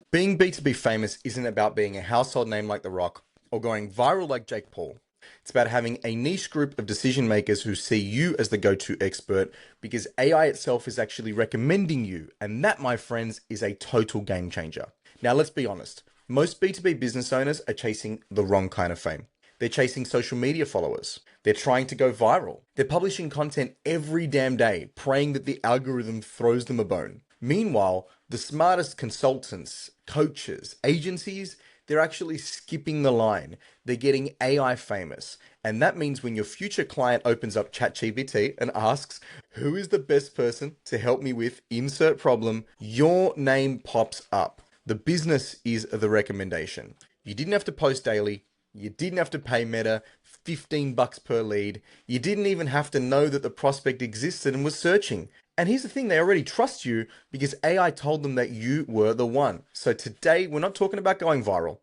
Being B2B famous isn't about being a household name like The Rock or going viral like Jake Paul. It's about having a niche group of decision makers who see you as the go-to expert because AI itself is actually recommending you. And that, my friends, is a total game changer. Now, let's be honest. Most B2B business owners are chasing the wrong kind of fame. They're chasing social media followers. They're trying to go viral. They're publishing content every damn day, praying that the algorithm throws them a bone. Meanwhile, the smartest consultants, coaches, agencies, they're actually skipping the line. They're getting AI famous. And that means when your future client opens up ChatGPT and asks, who is the best person to help me with insert problem, your name pops up. The business is the recommendation. You didn't have to post daily. You didn't have to pay Meta $15 per lead. You didn't even have to know that the prospect existed and was searching. And here's the thing, they already trust you because AI told them that you were the one. So today, we're not talking about going viral.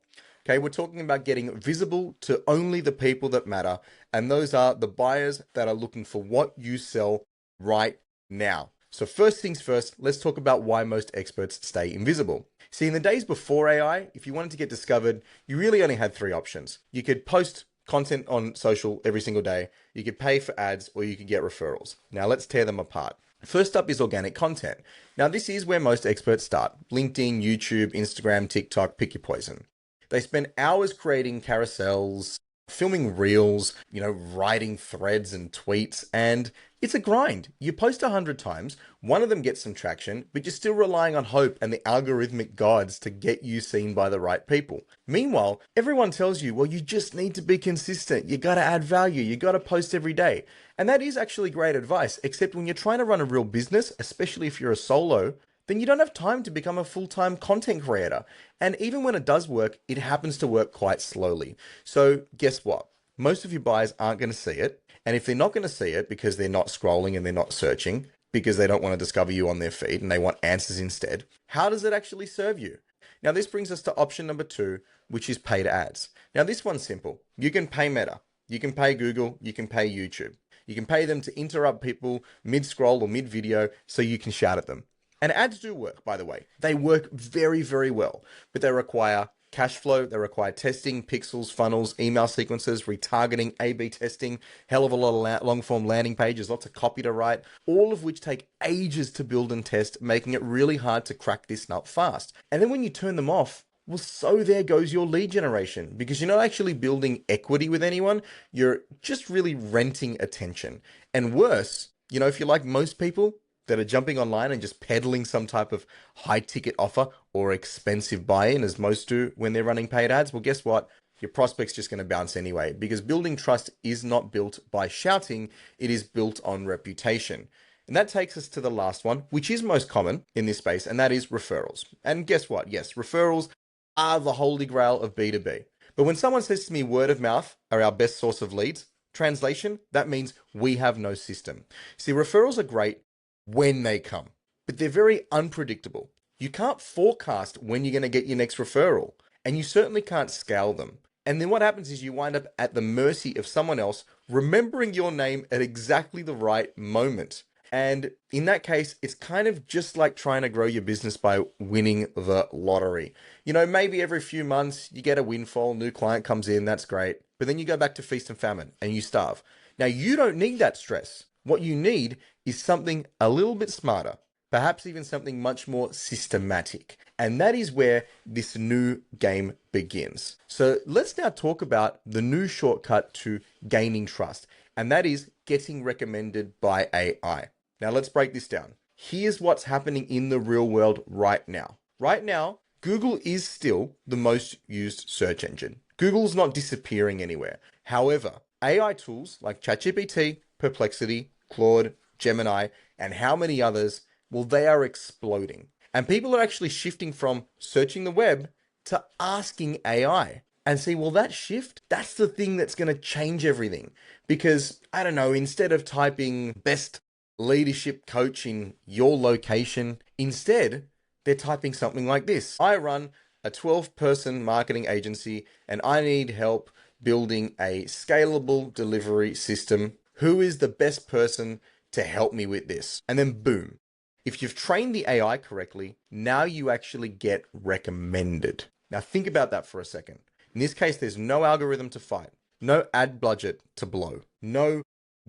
Okay, we're talking about getting visible to only the people that matter. And those are the buyers that are looking for what you sell right now. So first things first, let's talk about why most experts stay invisible. See, in the days before AI, if you wanted to get discovered, you really only had three options. You could post content on social every single day, you could pay for ads, or you could get referrals. Now let's tear them apart. First up is organic content. Now this is where most experts start. LinkedIn, YouTube, Instagram, TikTok, pick your poison. They spend hours creating carousels, filming reels, writing threads and tweets, and it's a grind. You post 100 times, one of them gets some traction, but you're still relying on hope and the algorithmic gods to get you seen by the right people. Meanwhile, everyone tells you, well, you just need to be consistent. You got to add value. You got to post every day. And that is actually great advice, except when you're trying to run a real business, especially if you're a solo, then you don't have time to become a full-time content creator. And even when it does work, it happens to work quite slowly. So guess what? Most of your buyers aren't going to see it. And if they're not going to see it because they're not scrolling and they're not searching, because they don't want to discover you on their feed and they want answers instead, how does it actually serve you? Now, this brings us to option number 2, which is paid ads. Now, this one's simple. You can pay Meta, you can pay Google, you can pay YouTube. You can pay them to interrupt people mid-scroll or mid-video so you can shout at them. And ads do work, by the way. They work very, very well, but they require cash flow, they require testing, pixels, funnels, email sequences, retargeting, A/B testing, hell of a lot of long-form landing pages, lots of copy to write, all of which take ages to build and test, making it really hard to crack this nut fast. And then when you turn them off, well, so there goes your lead generation because you're not actually building equity with anyone. You're just really renting attention. And worse, if you're like most people that are jumping online and just peddling some type of high ticket offer or expensive buy-in, as most do when they're running paid ads, well, guess what? Your prospect's just going to bounce anyway because building trust is not built by shouting. It is built on reputation. And that takes us to the last one, which is most common in this space, and that is referrals. And guess what? Yes, referrals are the holy grail of B2B. But when someone says to me word of mouth are our best source of leads, translation, that means we have no system. See, referrals are great when they come, but they're very unpredictable. You can't forecast when you're going to get your next referral, and you certainly can't scale them. And then what happens is you wind up at the mercy of someone else remembering your name at exactly the right moment. And in that case, it's kind of just like trying to grow your business by winning the lottery. Maybe every few months you get a windfall, new client comes in, that's great. But then you go back to feast and famine and you starve. Now, you don't need that stress. What you need is something a little bit smarter, perhaps even something much more systematic. And that is where this new game begins. So let's now talk about the new shortcut to gaining trust, and that is getting recommended by AI. Now let's break this down. Here's what's happening in the real world right now. Right now, Google is still the most used search engine. Google's not disappearing anywhere. However, AI tools like ChatGPT, Perplexity, Claude, Gemini, and how many others, well, they are exploding. And people are actually shifting from searching the web to asking AI. And see, well, that shift, that's the thing that's going to change everything. Because, I don't know, instead of typing best leadership coach in your location, instead, they're typing something like this. I run a 12-person marketing agency and I need help building a scalable delivery system. Who is the best person to help me with this? And then boom, If you've trained the AI correctly, now you actually get recommended. Now think about that for a second. In this case, there's no algorithm to fight, no ad budget to blow, no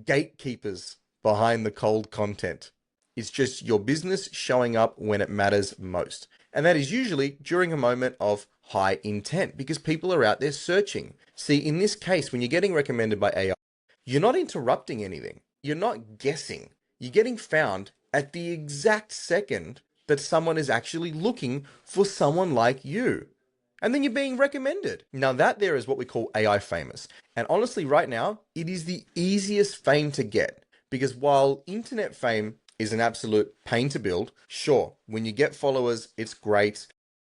gatekeepers behind the cold content. It's just your business showing up when it matters most. And that is usually during a moment of high intent because people are out there searching. See, in this case, when you're getting recommended by AI, you're not interrupting anything. You're not guessing. You're getting found at the exact second that someone is actually looking for someone like you. And then you're being recommended. Now, that there is what we call AI famous. And honestly, right now, it is the easiest fame to get because while internet fame is an absolute pain to build, sure, when you get followers, it's great.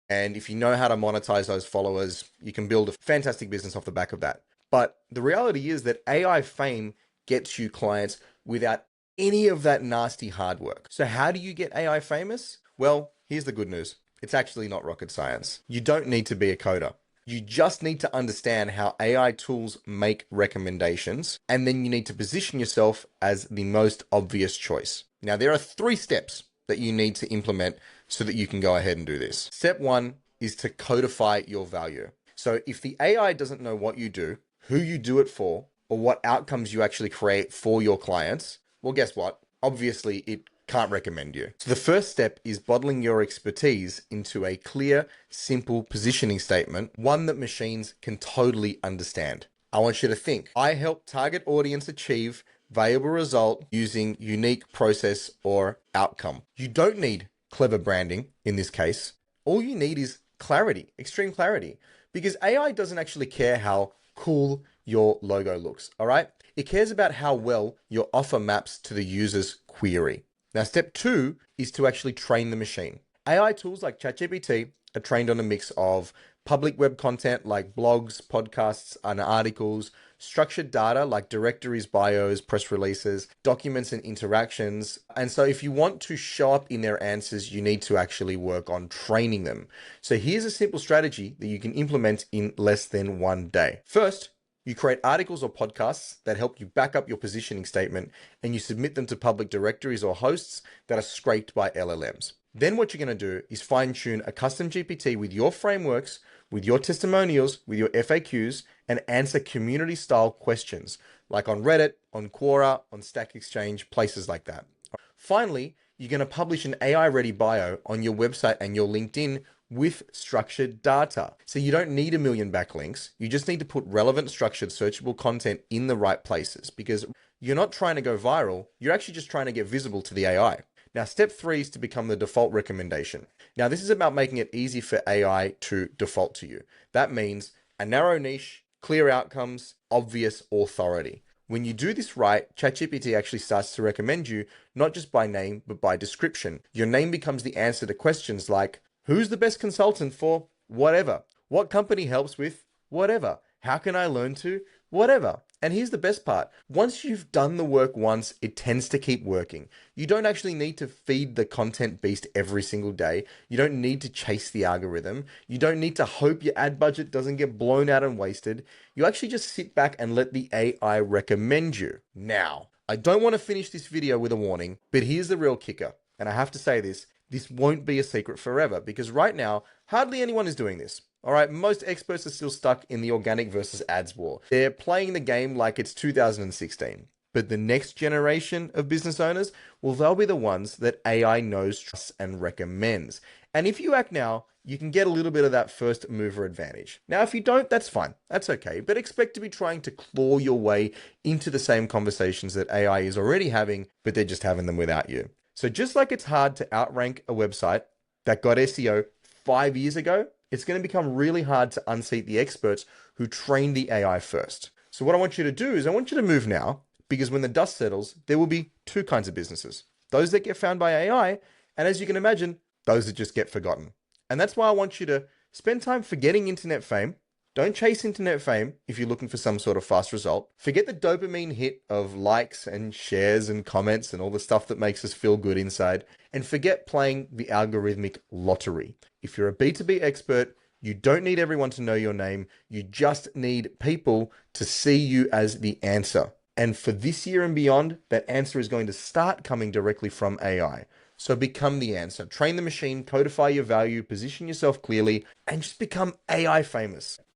And if you know how to monetize those followers, you can build a fantastic business off the back of that. But the reality is that AI fame gets you clients without any of that nasty hard work. So how do you get AI famous? Well, here's the good news. It's actually not rocket science. You don't need to be a coder. You just need to understand how AI tools make recommendations, and then you need to position yourself as the most obvious choice. Now, there are 3 steps that you need to implement so that you can go ahead and do this. Step 1 is to codify your value. So if the AI doesn't know what you do, who you do it for, or what outcomes you actually create for your clients, well, guess what? Obviously, it can't recommend you. So the first step is bottling your expertise into a clear, simple positioning statement, one that machines can totally understand. I want you to think, I help target audience achieve valuable result using unique process or outcome. You don't need clever branding in this case. All you need is clarity, extreme clarity, because AI doesn't actually care how cool your logo looks, all right? It cares about how well your offer maps to the user's query. Now, step 2 is to actually train the machine. AI tools like ChatGPT are trained on a mix of public web content like blogs, podcasts, and articles, structured data like directories, bios, press releases, documents, and interactions. And so if you want to show up in their answers, you need to actually work on training them. So here's a simple strategy that you can implement in less than 1 day. First, you create articles or podcasts that help you back up your positioning statement, and you submit them to public directories or hosts that are scraped by LLMs. Then what you're going to do is fine tune a custom GPT with your frameworks, with your testimonials, with your FAQs, and answer community style questions like on Reddit, on Quora, on Stack Exchange, places like that. Finally, you're going to publish an AI ready bio on your website and your LinkedIn with structured data. So you don't need a million backlinks. You just need to put relevant, structured, searchable content in the right places because you're not trying to go viral. You're actually just trying to get visible to the AI. Now, step 3 is to become the default recommendation. Now, this is about making it easy for AI to default to you. That means a narrow niche, clear outcomes, obvious authority. When you do this right, ChatGPT actually starts to recommend you not just by name, but by description. Your name becomes the answer to questions like, who's the best consultant for whatever? What company helps with whatever? How can I learn to whatever? And here's the best part. Once you've done the work once, it tends to keep working. You don't actually need to feed the content beast every single day. You don't need to chase the algorithm. You don't need to hope your ad budget doesn't get blown out and wasted. You actually just sit back and let the AI recommend you. Now, I don't want to finish this video with a warning, but here's the real kicker. And I have to say this won't be a secret forever because right now, hardly anyone is doing this. All right, most experts are still stuck in the organic versus ads war. They're playing the game like it's 2016. But the next generation of business owners, well, they'll be the ones that AI knows, trusts, and recommends. And if you act now, you can get a little bit of that first mover advantage. Now, if you don't, that's fine. That's okay. But expect to be trying to claw your way into the same conversations that AI is already having, but they're just having them without you. So just like it's hard to outrank a website that got SEO 5 years ago, it's going to become really hard to unseat the experts who trained the AI first. So what I want you to do is I want you to move now, because when the dust settles, there will be 2 kinds of businesses. Those that get found by AI, and as you can imagine, those that just get forgotten. And that's why I want you to spend time forgetting internet fame. Don't chase internet fame if you're looking for some sort of fast result. Forget the dopamine hit of likes and shares and comments and all the stuff that makes us feel good inside. And forget playing the algorithmic lottery. If you're a B2B expert, you don't need everyone to know your name. You just need people to see you as the answer. And for this year and beyond, that answer is going to start coming directly from AI. So become the answer. Train the machine, codify your value, position yourself clearly, and just become AI famous.